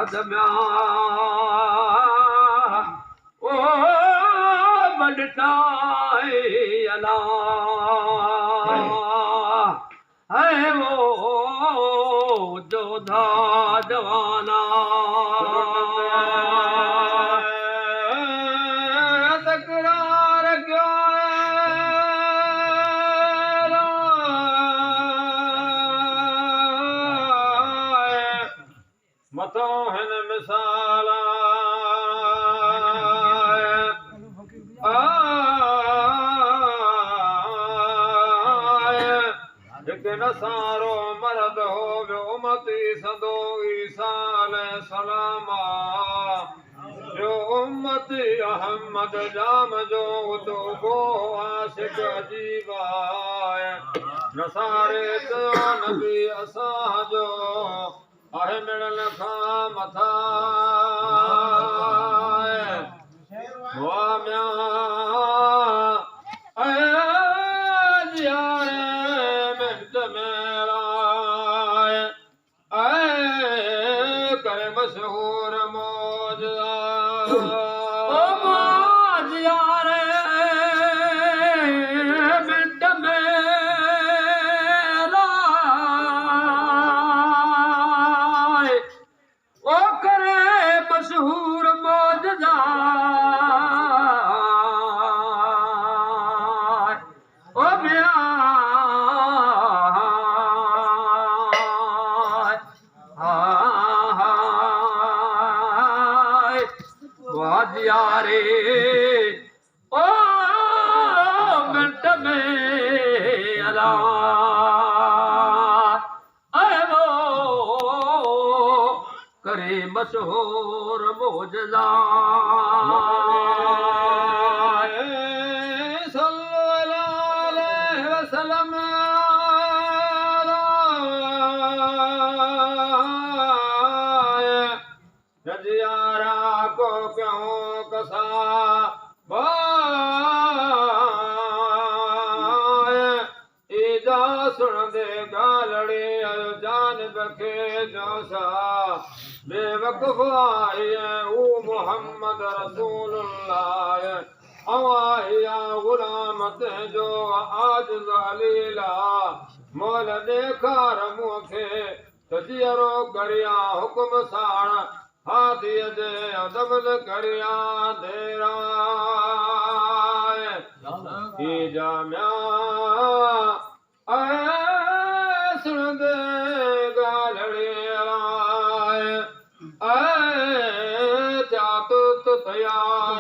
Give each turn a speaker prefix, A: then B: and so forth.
A: मरद म्या ओ बड़ताए अला है वो जोधा जवाना तकरार क्या मतो हिन मिसाल सारो मर्द हो वियो उमती सदो ईसा अलैहिस्सलाम जो उम्मती अहमद जाम जो तो गो आशिक अजीब नसारे तो नबी असां जो आहे मिलन खां मथा वाह म्या मशहूर मौज यार मिंट में ओ करे मशहूर मौज ओ मिया यारे ओ मिंट में अला वो करे मशहूर मौजज़ा सल्लल्लाहु अलैहि वसल्लम जजियारा को क्यों कसा ईजा सुन दे गालड़े जान बखे जोसा बेवकूफ आई ओ मोहम्मद रसूलुल्लाह अवाया गुलाम ते जो आज ज़लीला मोल देखार मुखे तजियरो करिया हुक्म साण हाथी जे अदबल करिया देरा जाम्या सुन दे गालड़े त्या तो तैयार